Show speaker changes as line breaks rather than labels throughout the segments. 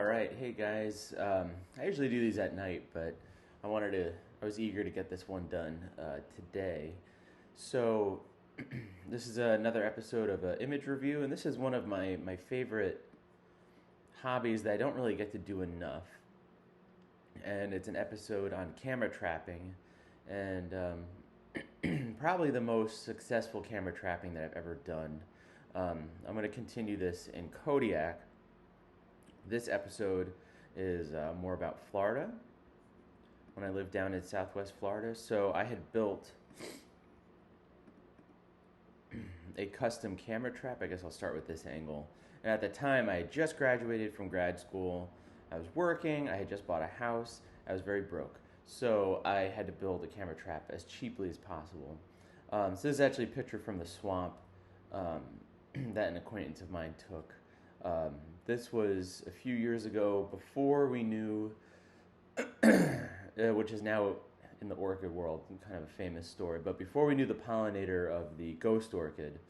right, hey guys. I usually do these at night, but I was eager to get this one done today. So, this is another episode of Image Review, and this is one of my favorite hobbies that I don't really get to do enough. And it's an episode on camera trapping, and probably the most successful camera trapping that I've ever done. I'm going to continue this in Kodiak. This episode is more about Florida, when I lived down in Southwest Florida. So I had built a custom camera trap. I guess I'll start with this angle. And at the time, I had just graduated from grad school. I was working. I had just bought a house. I was very broke. So I had to build a camera trap as cheaply as possible. So this is actually a picture from the swamp that an acquaintance of mine took. This was a few years ago, before we knew, which is now in the orchid world kind of a famous story, but before we knew the pollinator of the ghost orchid,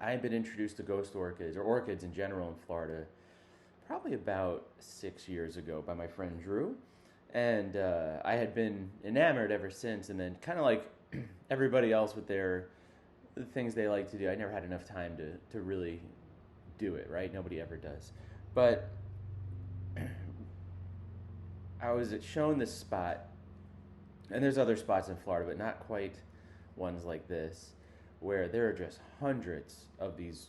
I had been introduced to ghost orchids, or orchids in general in Florida, probably about 6 years ago by my friend Drew. And I had been enamored ever since, and then kind of like everybody else with the things they like to do, I never had enough time to really do it, right? Nobody ever does. But I was shown this spot, and there's other spots in Florida, but not quite ones like this, where there are just hundreds of these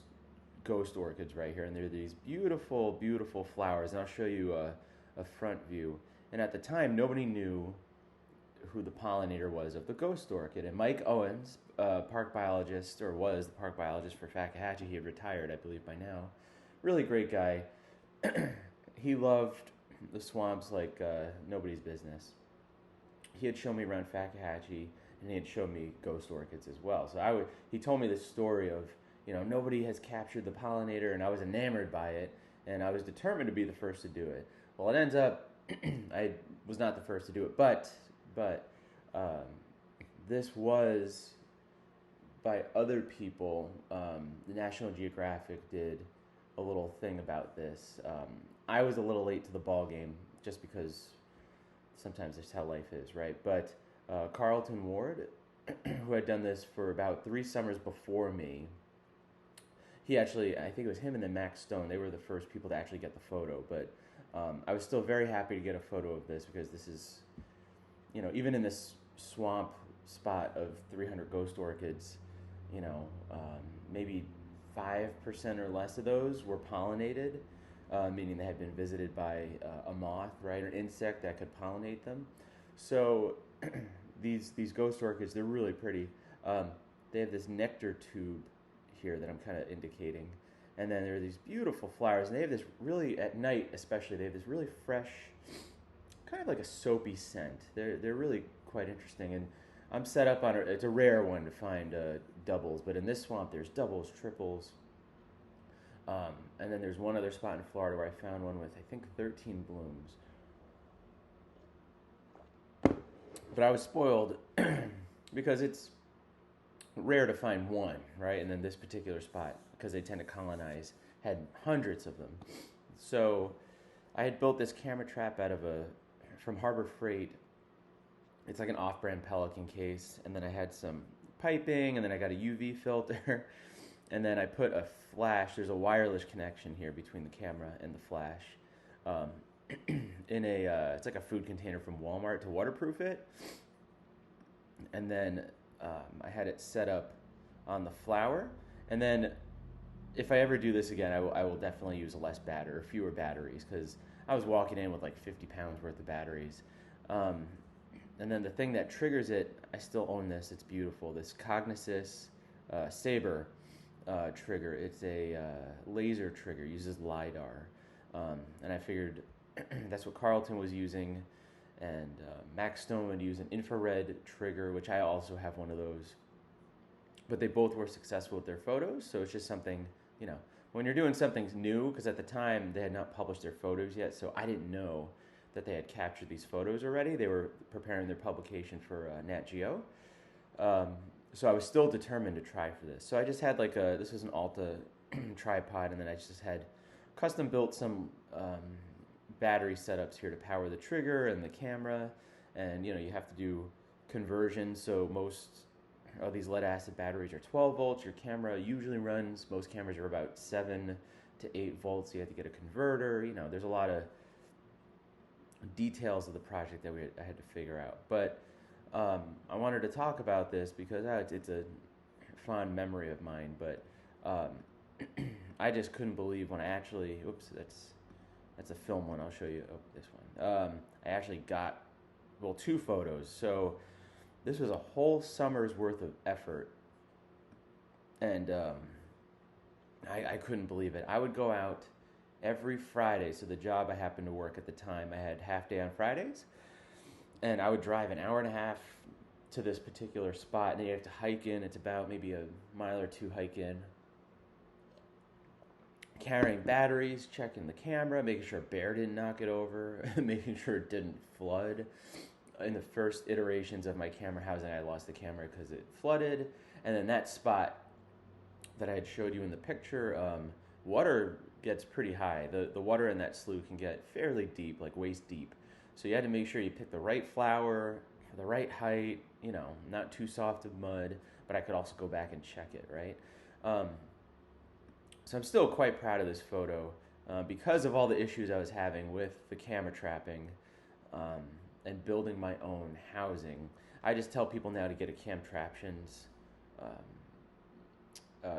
ghost orchids right here, and they're these beautiful, beautiful flowers. And I'll show you a front view. And at the time, nobody knew who the pollinator was of the ghost orchid. And Mike Owens, park biologist, or was the park biologist for Fakahatchee, he had retired, I believe, by now. Really great guy. He loved the swamps like nobody's business. He had shown me around Fakahatchee, and he had shown me ghost orchids as well. So he told me this story of, nobody has captured the pollinator, and I was enamored by it, and I was determined to be the first to do it. Well, it ends up I was not the first to do it, but this was by other people. The National Geographic did a little thing about this. I was a little late to the ball game, just because sometimes that's how life is, right? But Carlton Ward, who had done this for about 3 summers before me, he actually, I think it was him and then Max Stone, they were the first people to actually get the photo. But I was still very happy to get a photo of this, because this is, even in this swamp spot of 300 ghost orchids, maybe 5% or less of those were pollinated, meaning they had been visited by a moth, right, or an insect that could pollinate them. So these ghost orchids, they're really pretty. They have this nectar tube here that I'm kind of indicating. And then there are these beautiful flowers, and they have this really, at night especially, they have this really fresh, kind of like a soapy scent. They're really quite interesting, and I'm set up on it's a rare one to find doubles, but in this swamp there's doubles, triples, and then there's one other spot in Florida where I found one with, I think, 13 blooms. But I was spoiled because it's rare to find one, right? And then this particular spot, because they tend to colonize, had hundreds of them. So I had built this camera trap from Harbor Freight. It's like an off-brand Pelican case, and then I had some piping, and then I got a UV filter, and then I put a flash. There's a wireless connection here between the camera and the flash. It's like a food container from Walmart to waterproof it, and then I had it set up on the flower, and then if I ever do this again, I will definitely use fewer batteries, because I was walking in with like 50 pounds worth of batteries. And then the thing that triggers it, I still own this. It's beautiful. This Cognisys Saber trigger. It's a laser trigger. Uses LiDAR, and I figured that's what Carlton was using. And Max Stone would use an infrared trigger, which I also have one of those. But they both were successful with their photos, so it's just something, when you're doing something new, because at the time they had not published their photos yet, so I didn't know that they had captured these photos already. They were preparing their publication for Nat Geo. So I was still determined to try for this. So I just had this was an Alta tripod, and then I just had custom built some battery setups here to power the trigger and the camera, and you have to do conversions. So most of these lead acid batteries are 12 volts. Your camera usually runs, most cameras are about 7 to 8 volts. So you have to get a converter. There's a lot of details of the project that I had to figure out. But I wanted to talk about this because it's a fond memory of mine. But I just couldn't believe when I actually, oops, that's a film one. I'll show you. Oh, this one. I actually got, well, 2 photos. So this was a whole summer's worth of effort, and I couldn't believe it. I would go out every Friday. So the job I happened to work at the time, I had half day on Fridays, and I would drive an hour and a half to this particular spot, and then you have to hike in. It's about maybe a mile or 2 hike in, carrying batteries, checking the camera, making sure a bear didn't knock it over, making sure it didn't flood. In the first iterations of my camera housing, I lost the camera because it flooded. And then that spot that I had showed you in the picture, water gets pretty high. The water in that slough can get fairly deep, like waist deep. So you had to make sure you pick the right flower, the right height, not too soft of mud, but I could also go back and check it, right? So I'm still quite proud of this photo because of all the issues I was having with the camera trapping and building my own housing. I just tell people now to get a Camtraptions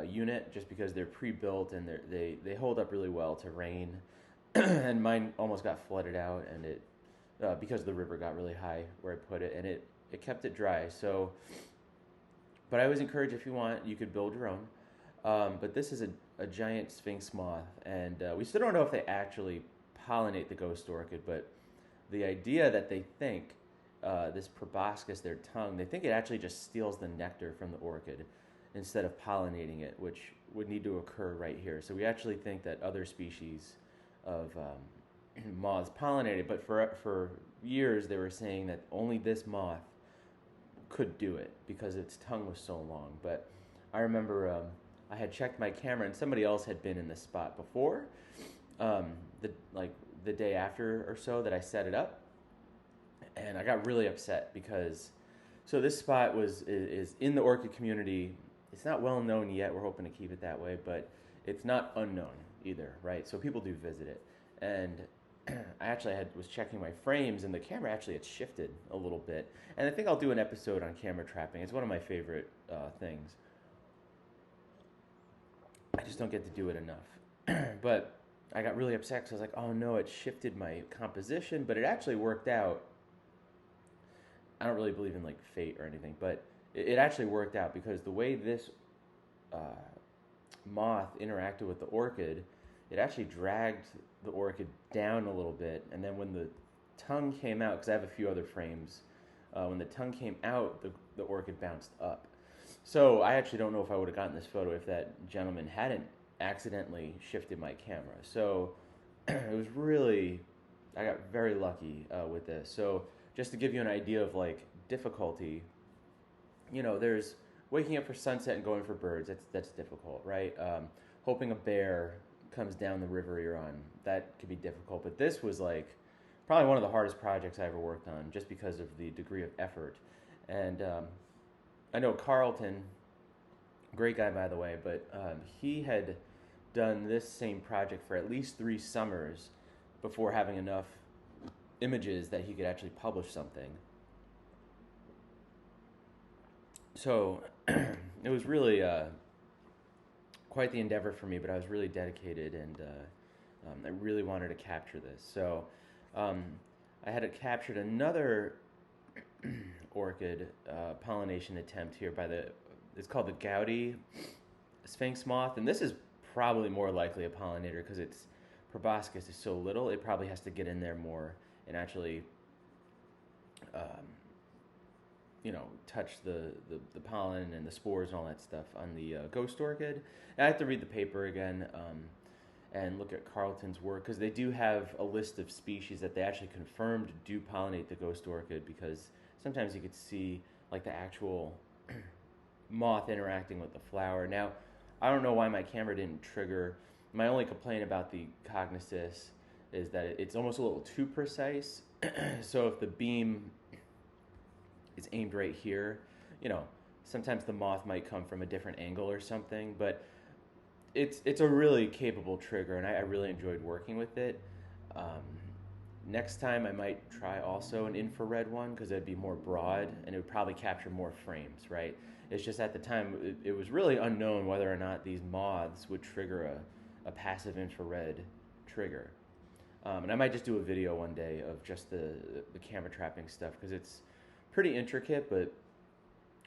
unit just because they're pre-built and they hold up really well to rain. And mine almost got flooded out, and it because the river got really high where I put it, and it kept it dry. So, but I always encourage, if you want, you could build your own. But this is a giant sphinx moth, and we still don't know if they actually pollinate the ghost orchid, but the idea that they think this proboscis, their tongue, they think it actually just steals the nectar from the orchid instead of pollinating it, which would need to occur right here. So we actually think that other species of moths pollinate it, but for years they were saying that only this moth could do it because its tongue was so long. But I remember I had checked my camera, and somebody else had been in this spot before, the day after or so that I set it up, and I got really upset because, so this spot is in the orchid community. It's not well known yet. We're hoping to keep it that way, but it's not unknown either, right? So people do visit it, and I actually was checking my frames, and the camera actually had shifted a little bit, and I think I'll do an episode on camera trapping. It's one of my favorite things. I just don't get to do it enough. But I got really upset because I was like, oh no, it shifted my composition, but it actually worked out. I don't really believe in like fate or anything, but it actually worked out because the way this moth interacted with the orchid, it actually dragged the orchid down a little bit, and then when the tongue came out, because I have a few other frames, when the tongue came out, the orchid bounced up. So I actually don't know if I would have gotten this photo if that gentleman hadn't accidentally shifted my camera. So it was really, I got very lucky with this. So just to give you an idea of like difficulty, there's waking up for sunset and going for birds. That's difficult, right? Hoping a bear comes down the river you're on, that could be difficult. But this was like probably one of the hardest projects I ever worked on, just because of the degree of effort. And I know Carlton, great guy by the way, but he had done this same project for at least 3 summers before having enough images that he could actually publish something. So it was really quite the endeavor for me, but I was really dedicated, and I really wanted to capture this. So I had captured another orchid pollination attempt here it's called the Gouty sphinx moth, and this is probably more likely a pollinator because its proboscis is so little. It probably has to get in there more and actually touch the pollen and the spores and all that stuff on the ghost orchid. And I have to read the paper again and look at Carlton's work, because they do have a list of species that they actually confirmed do pollinate the ghost orchid, because sometimes you could see like the actual moth interacting with the flower. Now, I don't know why my camera didn't trigger My only complaint about the Cognisis is that it's almost a little too precise. So if the beam is aimed right here, you know, sometimes the moth might come from a different angle or something, but it's a really capable trigger, and I really enjoyed working with it. Um, Next time I might try also an infrared one because it'd be more broad and it would probably capture more frames, right? It's just at the time it was really unknown whether or not these moths would trigger a passive infrared trigger. And I might just do a video one day of just the camera trapping stuff because it's pretty intricate, but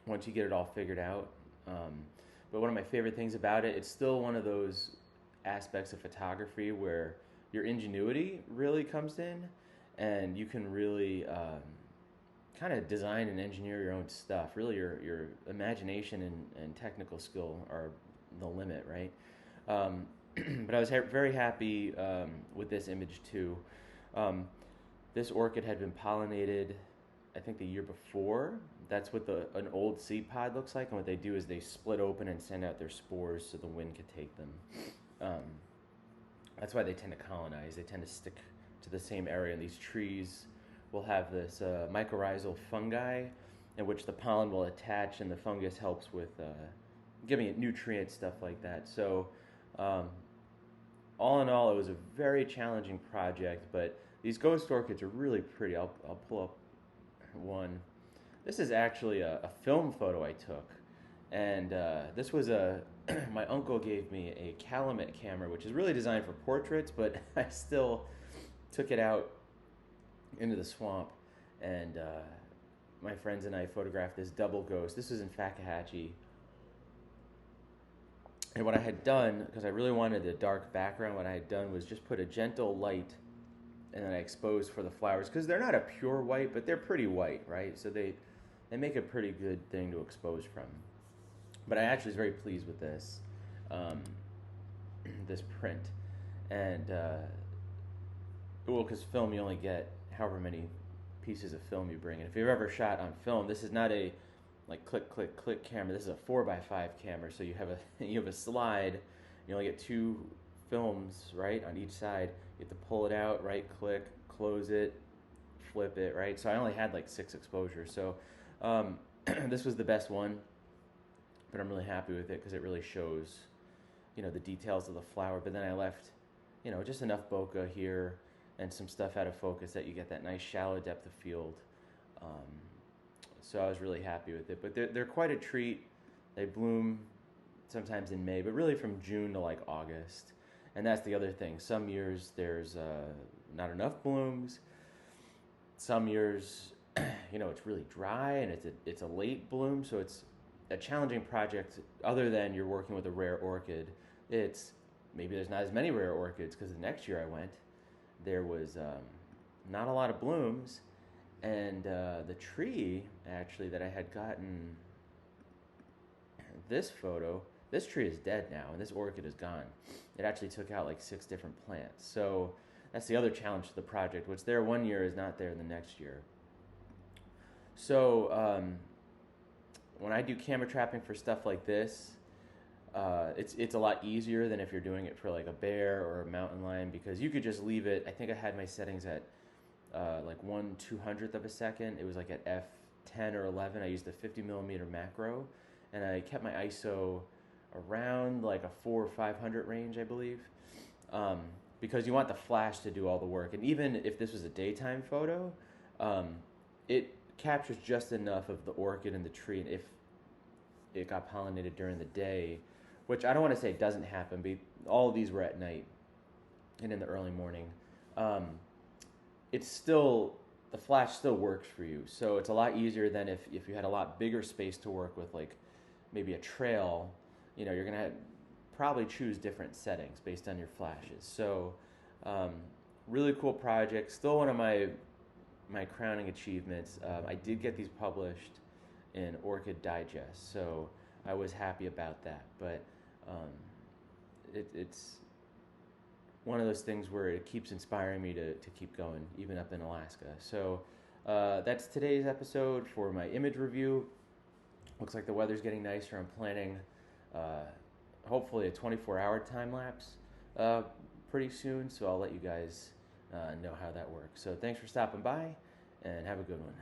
once you get it all figured out. But one of my favorite things about it, it's still one of those aspects of photography where your ingenuity really comes in and you can really kind of design and engineer your own stuff. Really, your imagination and technical skill are the limit, right? But I was very happy with this image too. This orchid had been pollinated, I think, the year before. That's what an old seed pod looks like, and what they do is they split open and send out their spores so the wind could take them. That's why they tend to colonize. They tend to stick to the same area, and these trees will have this mycorrhizal fungi in which the pollen will attach, and the fungus helps with giving it nutrients, stuff like that. So all in all, it was a very challenging project, but these ghost orchids are really pretty. I'll pull up one. This is actually a film photo I took, and this was my uncle gave me a Calumet camera, which is really designed for portraits, but I still took it out into the swamp, and my friends and I photographed this double ghost. This was in Fakahatchee. And what I had done, because I really wanted a dark background, what I had done was just put a gentle light and then I exposed for the flowers, because they're not a pure white, but they're pretty white, right? So they make a pretty good thing to expose from. But I actually was very pleased with this, this print. And, well, because film, you only get however many pieces of film you bring. And if you've ever shot on film, this is not a like click, click, click camera. This is a 4x5 camera. So you have a slide. You only get 2 films, right, on each side. You have to pull it out, right click, close it, flip it, right? So I only had like 6 exposures. So this was the best one, but I'm really happy with it because it really shows, you know, the details of the flower. But then I left, you know, just enough bokeh here and some stuff out of focus that you get that nice shallow depth of field. So I was really happy with it. But they're quite a treat. They bloom sometimes in May, but really from June to like August. And that's the other thing. Some years there's not enough blooms. Some years, you know, it's really dry and it's a late bloom. So it's a challenging project. Other than you're working with a rare orchid, it's maybe there's not as many rare orchids, because the next year I went, there was not a lot of blooms, and the tree actually that I had gotten this photo, this tree is dead now, and this orchid is gone. It actually took out like 6 different plants. So that's the other challenge to the project. What's there one year is not there the next year. So when I do camera trapping for stuff like this, it's a lot easier than if you're doing it for like a bear or a mountain lion, because you could just leave it. I think I had my settings at like 1/200th of a second. It was like at f10 or 11. I used a 50mm macro, and I kept my ISO around like a 400 or 500 range, I believe, because you want the flash to do all the work. And even if this was a daytime photo, it captures just enough of the orchid and the tree. And if it got pollinated during the day, which I don't want to say doesn't happen, but all of these were at night and in the early morning, it's still, the flash still works for you. So it's a lot easier than if you had a lot bigger space to work with, like maybe a trail. You know, you're going to probably choose different settings based on your flashes. So really cool project. Still one of my crowning achievements. I did get these published in Orchid Digest, so I was happy about that. But it's one of those things where it keeps inspiring me to keep going, even up in Alaska. So that's today's episode for my image review. Looks like the weather's getting nicer. I'm planning hopefully a 24-hour time lapse uh, pretty soon, so I'll let you guys know how that works. So thanks for stopping by, and have a good one.